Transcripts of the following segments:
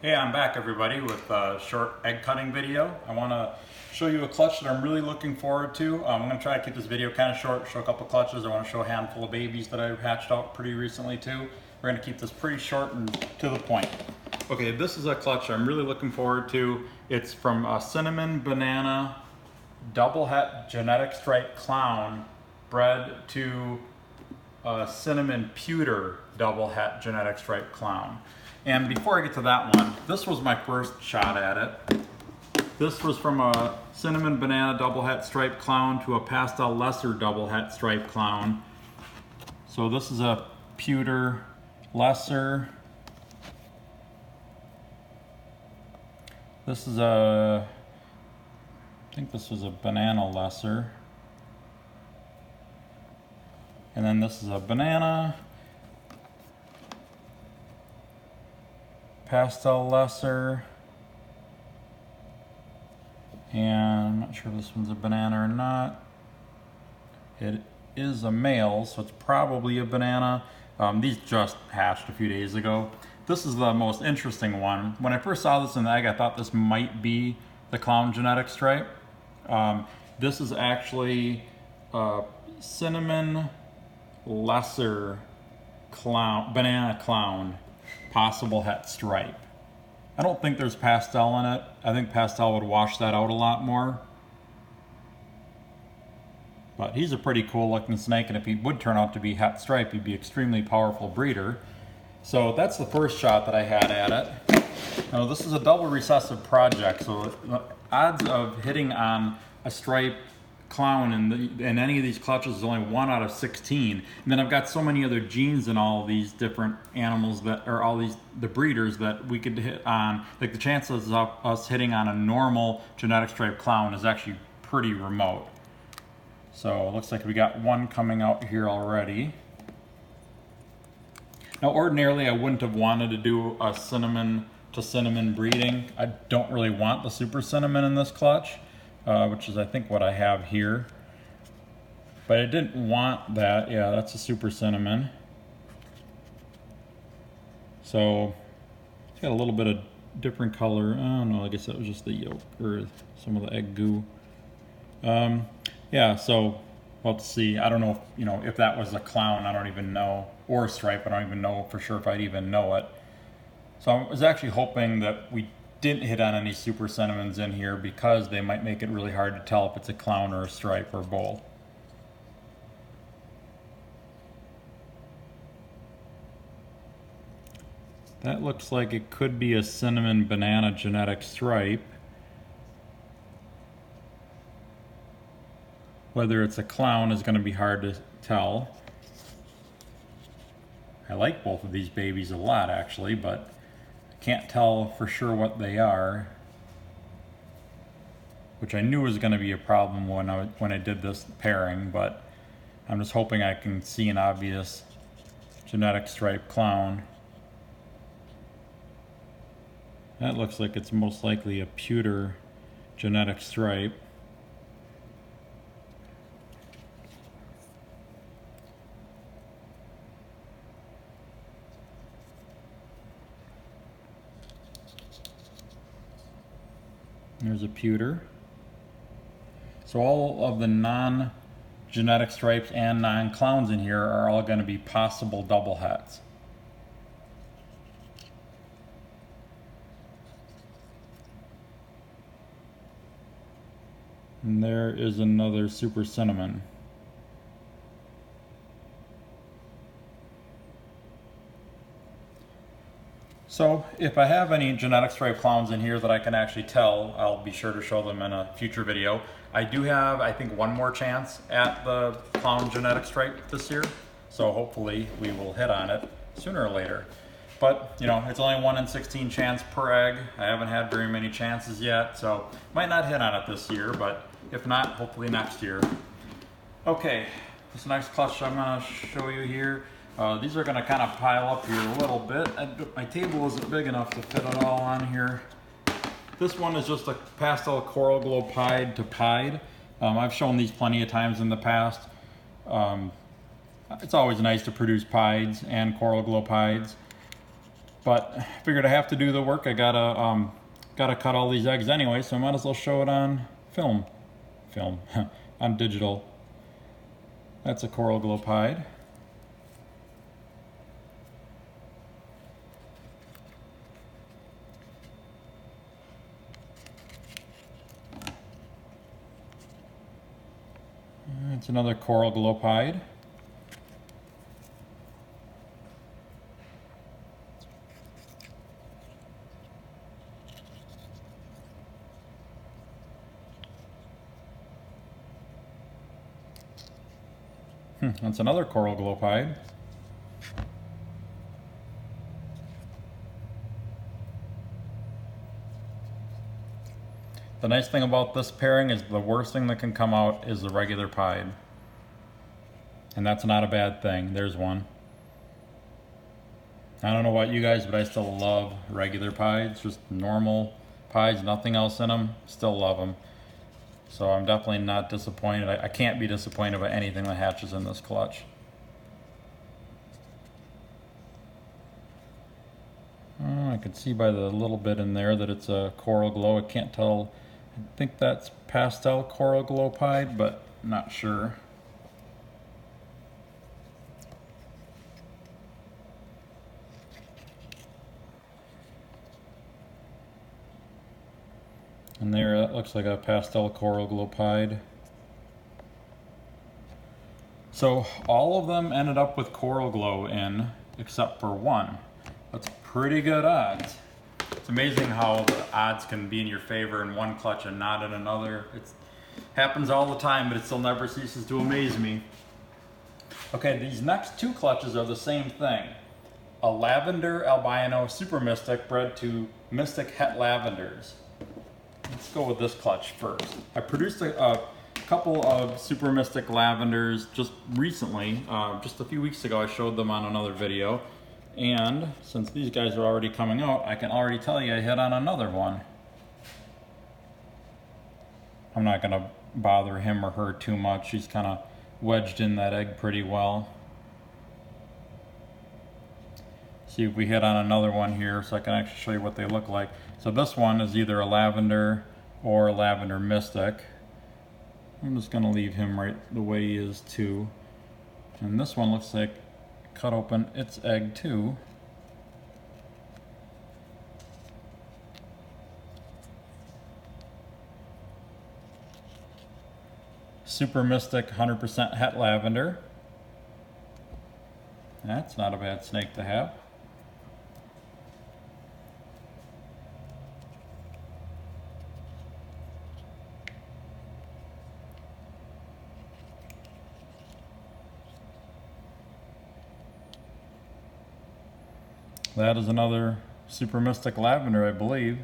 Hey, I'm back everybody with a short egg cutting video. I want to show you a clutch that I'm really looking forward to. I'm going to try to keep this video kind of short, show a couple clutches. I want to show a handful of babies that I've hatched out pretty recently too. We're going to keep this pretty short and to the point. Okay, this is a clutch I'm really looking forward to. It's from a cinnamon banana double het genetic stripe clown bred to a cinnamon pewter double het genetic stripe clown. And before I get to that one, this was my first shot at it. This was from a cinnamon banana double het stripe clown to a pastel lesser double het stripe clown. So this is a pewter lesser. This is I think this was a banana lesser. And then this is a banana. Pastel lesser, and I'm not sure if this one's a banana or not. It is a male, so it's probably a banana. These just hatched a few days ago. This is the most interesting one. When I first saw this in the egg, I thought this might be the clown genetic stripe. This is actually a cinnamon lesser clown, banana clown. Possible het stripe. I don't think there's pastel in it. I think pastel would wash that out a lot more. But he's a pretty cool looking snake, and if he would turn out to be het stripe, he'd be an extremely powerful breeder. So that's the first shot that I had at it. Now this is a double recessive project, so the odds of hitting on a stripe clown in any of these clutches is only 1 out of 16. And then I've got so many other genes in all of these different animals that are all the breeders that we could hit on. Like the chances of us hitting on a normal genetic stripe clown is actually pretty remote. So it looks like we got one coming out here already. Now ordinarily I wouldn't have wanted to do a cinnamon to cinnamon breeding. I don't really want the super cinnamon in this clutch. Which is I think what I have here. But I didn't want that. Yeah, that's a super cinnamon. So it's got a little bit of different color. Oh no, I guess that was just the yolk or some of the egg goo. Yeah, so let's see. I don't know if that was a clown, I don't even know, or a stripe, I don't even know for sure if I'd even know it. So I was actually hoping that we didn't hit on any super cinnamons in here because they might make it really hard to tell if it's a clown or a stripe or both. That looks like it could be a cinnamon banana genetic stripe. Whether it's a clown is going to be hard to tell. I like both of these babies a lot actually, but can't tell for sure what they are, which I knew was going to be a problem when I did this pairing, but I'm just hoping I can see an obvious genetic stripe clown. That looks like it's most likely a pewter genetic stripe. There's a pewter. So all of the non-genetic stripes and non-clowns in here are all going to be possible double hets. And there is another super cinnamon. So if I have any genetic stripe clowns in here that I can actually tell, I'll be sure to show them in a future video. I do have, I think, one more chance at the clown genetic stripe this year. So hopefully we will hit on it sooner or later. But, it's only 1 in 16 chance per egg. I haven't had very many chances yet, so might not hit on it this year, but if not, hopefully next year. Okay, this next clutch I'm going to show you here. These are going to kind of pile up here a little bit. My table isn't big enough to fit it all on here. This one is just a pastel coral glow pied to pied. I've shown these plenty of times in the past. It's always nice to produce pieds and coral glow pieds. But I figured I have to do the work. I gotta cut all these eggs anyway, so I might as well show it on film, on digital. That's a coral glow pied. It's another coral glow pied. That's another coral glow pied. The nice thing about this pairing is the worst thing that can come out is the regular pied. And that's not a bad thing. There's one. I don't know about you guys, but I still love regular pieds, just normal pieds, nothing else in them. Still love them. So I'm definitely not disappointed. I can't be disappointed by anything that hatches in this clutch. I can see by the little bit in there that it's a coral glow. I can't tell. I think that's pastel coral glow pied, but not sure. And there, that looks like a pastel coral glow pied. So all of them ended up with coral glow in, except for one. That's pretty good odds. It's amazing how the odds can be in your favor in one clutch and not in another. It happens all the time, but it still never ceases to amaze me. Okay, these next two clutches are the same thing. A Lavender Albino Super Mystic bred to Mystic Het Lavenders. Let's go with this clutch first. I produced a couple of Super Mystic Lavenders just recently. Just a few weeks ago I showed them on another video. And since these guys are already coming out, I can already tell you I hit on another one. I'm not going to bother him or her too much. She's kind of wedged in that egg pretty well. See if we hit on another one here so I can actually show you what they look like. So this one is either a Lavender or a Lavender Mystic. I'm just going to leave him right the way he is too. And this one looks like cut open its egg too. Super Mystic 100% Het Lavender. That's not a bad snake to have. That is another Super Mystic Lavender, I believe.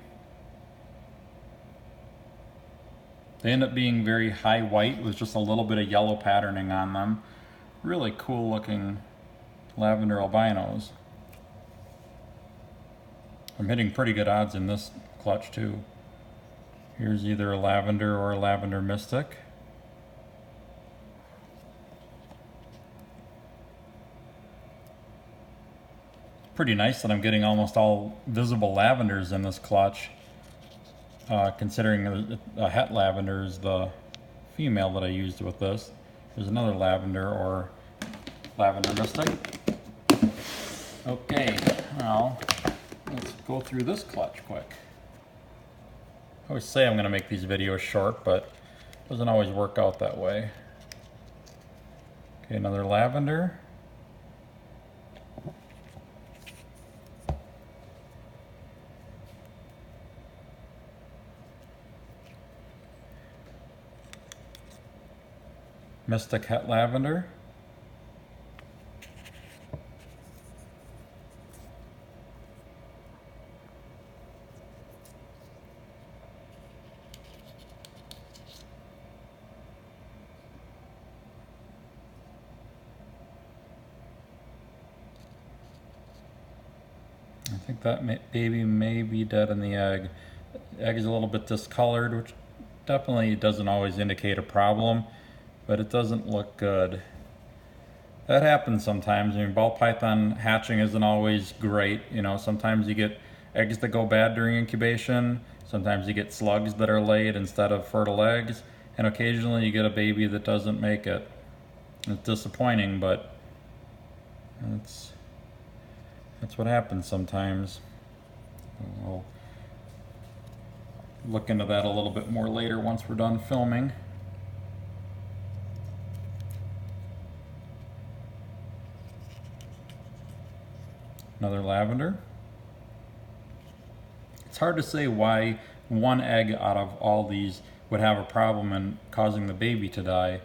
They end up being very high white with just a little bit of yellow patterning on them. Really cool looking lavender albinos. I'm hitting pretty good odds in this clutch too. Here's either a Lavender or a Lavender Mystic. Pretty nice that I'm getting almost all visible lavenders in this clutch, considering a Het Lavender is the female that I used with this. There's another Lavender or Lavender Mystic. Okay, now let's go through this clutch quick. I always say I'm going to make these videos short, but it doesn't always work out that way. Okay, another Lavender. Mystic Het Lavender. I think that baby may be dead in the egg. The egg is a little bit discolored, which definitely doesn't always indicate a problem, but it doesn't look good. that happens sometimes. I mean, ball python hatching isn't always great. You know, sometimes you get eggs that go bad during incubation. Sometimes you get slugs that are laid instead of fertile eggs. And occasionally you get a baby that doesn't make it. It's disappointing, but that's what happens sometimes. I'll look into that a little bit more later once we're done filming. Another lavender. It's hard to say why one egg out of all these would have a problem in causing the baby to die.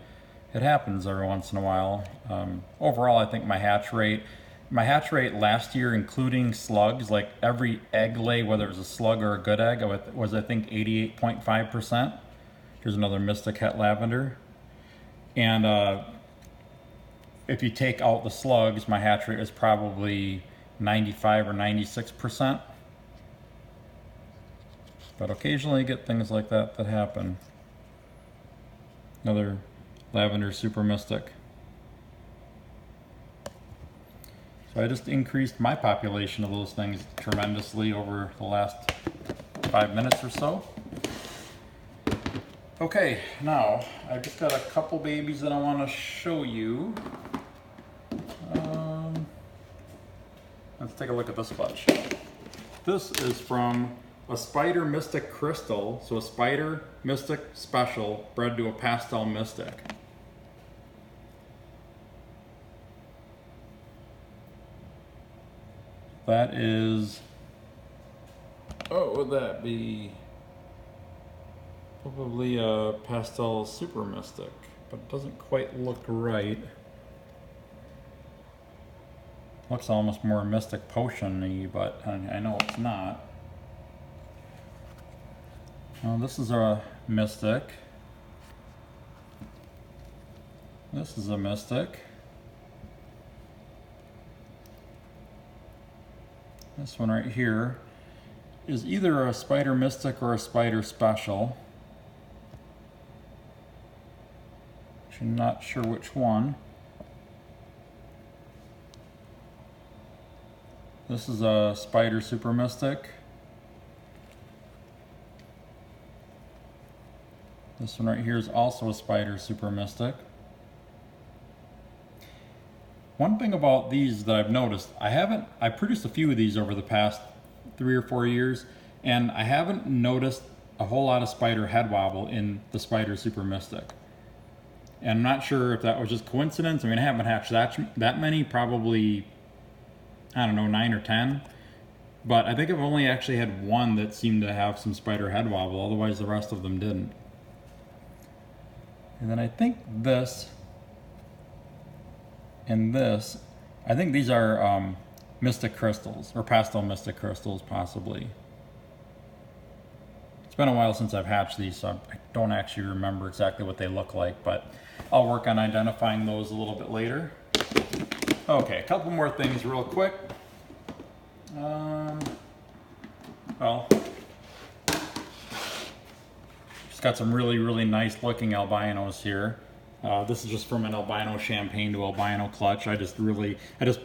It happens every once in a while. Overall, I think my hatch rate last year, including slugs, like every egg lay, whether it was a slug or a good egg, was I think 88.5%. Here's another Mystic Het Lavender. And if you take out the slugs, my hatch rate is probably 95 or 96%. But occasionally you get things like that happen. Another Lavender Super Mystic. So I just increased my population of those things tremendously over the last 5 minutes or so. Okay, now I've just got a couple babies that I want to show you. Let's take a look at this clutch. This is from a Spider Mystic Crystal, so a Spider Mystic Special bred to a Pastel Mystic. That is, what would that be? Probably a Pastel Super Mystic, but it doesn't quite look right. Looks almost more Mystic Potion-y, but I know it's not. Well, this is a Mystic. This is a Mystic. This one right here is either a Spider Mystic or a Spider Special. I'm not sure which one. This is a Spider Super Mystic. This one right here is also a Spider Super Mystic. One thing about these that I've noticed, I produced a few of these over the past 3 or 4 years, and I haven't noticed a whole lot of spider head wobble in the Spider Super Mystic. And I'm not sure if that was just coincidence. I mean, I haven't hatched that many, probably, I don't know, 9 or 10. But I think I've only actually had one that seemed to have some spider head wobble, otherwise the rest of them didn't. And then I think this and this, I think these are Mystic Crystals, or Pastel Mystic Crystals, possibly. It's been a while since I've hatched these, so I don't actually remember exactly what they look like, but I'll work on identifying those a little bit later. Okay, a couple more things real quick. Well, just got some really nice looking albinos here. This is just from an albino champagne to albino clutch. I just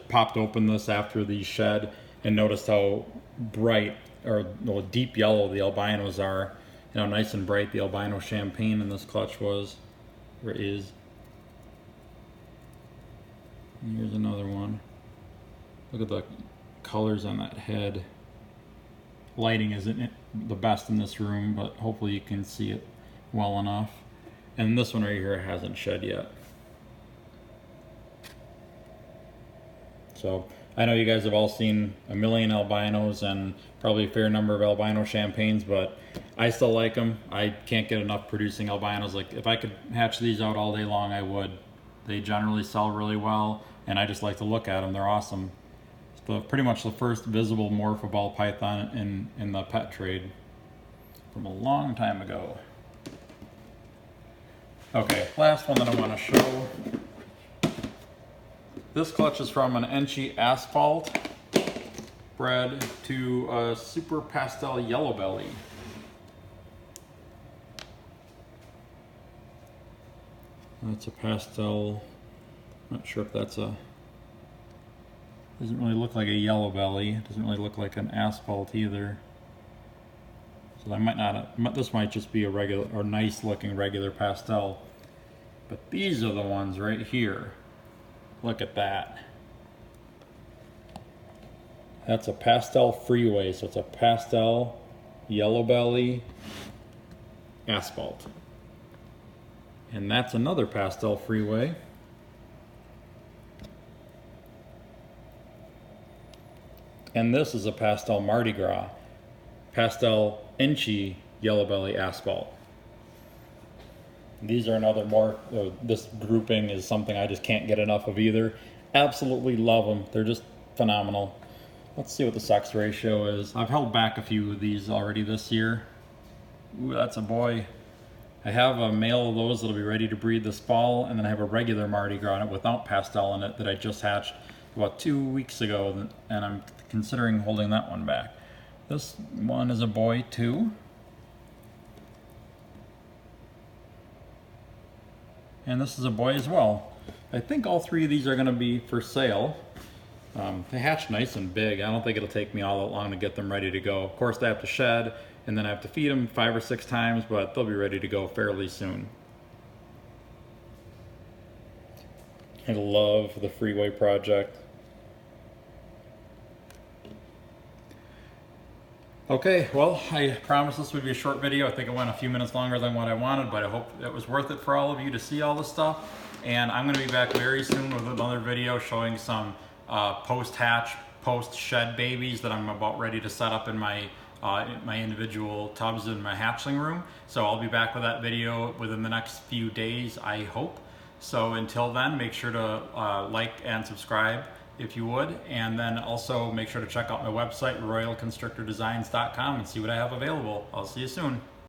popped open this after the shed and noticed how bright, or deep yellow the albinos are. You know, nice and bright the albino champagne in this clutch was, or is. And here's another one. Look at the colors on that head. Lighting isn't the best in this room, but hopefully you can see it well enough. And this one right here hasn't shed yet. So I know you guys have all seen a million albinos and probably a fair number of albino champagnes, but I still like them. I can't get enough producing albinos. Like, if I could hatch these out all day long, I would. They generally sell really well, and I just like to look at them. They're awesome. It's pretty much the first visible morph of ball python in the pet trade from a long time ago. Okay, last one that I want to show. This clutch is from an Enchi Asphalt bred to a Super Pastel Yellow Belly. That's a pastel Not sure if that's a, doesn't really look like a yellow belly. It doesn't really look like an asphalt either. So I might not, this might just be a regular or nice looking regular pastel. But these are the ones right here. Look at that. That's a pastel Freeway, so it's a pastel yellow belly asphalt. And that's another pastel Freeway. And this is a pastel Mardi Gras, pastel inchy yellow belly asphalt. These are another more, this grouping is something I just can't get enough of either. Absolutely love them. They're just phenomenal. Let's see what the sex ratio is. I've held back a few of these already this year. Ooh, that's a boy. I have a male of those that'll be ready to breed this fall, and then I have a regular Mardi Gras without pastel in it that I just hatched about 2 weeks ago, and I'm considering holding that one back. This one is a boy too. And this is a boy as well. I think all three of these are going to be for sale. They hatch nice and big. I don't think it'll take me all that long to get them ready to go. Of course, they have to shed, and then I have to feed them 5 or 6 times, but they'll be ready to go fairly soon. I love the Freeway project. Okay, well, I promised this would be a short video. I think it went a few minutes longer than what I wanted, but I hope it was worth it for all of you to see all this stuff. And I'm going to be back very soon with another video showing some post-hatch, post-shed babies that I'm about ready to set up in my individual tubs in my hatchling room. So I'll be back with that video within the next few days, I hope. So until then, make sure to like and subscribe if you would, and then also make sure to check out my website, royalconstructordesigns.com, and see what I have available. I'll see you soon.